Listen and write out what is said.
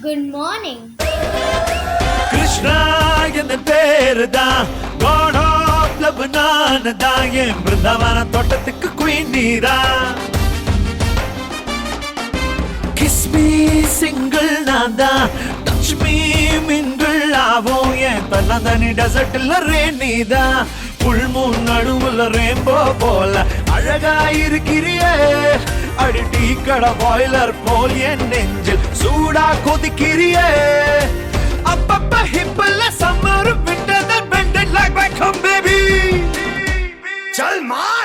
Good morning. Krishna என்ன பேருதா God of love நானதா என் பிருந்தாவன தோட்டத்துக்கு queen நீதா Kiss me single நான்தா Touch me mingle ஆவோம் என் தன்னந்தனி டெசர்ட்ல ரெயின் நீதா புல் மூன் நடுவுல ரெயின்போ போல அழகா இருக்கிறியே அடி டீ கடை பாய்லர் போல் என் நெஞ்சில் சூடா கொதிக்கிறியே அப்பப்ப ஹிப்பல்ல சம்மர் விட்டத பெண்டட் லைக் பேக் ஹோம் பேபி चल मार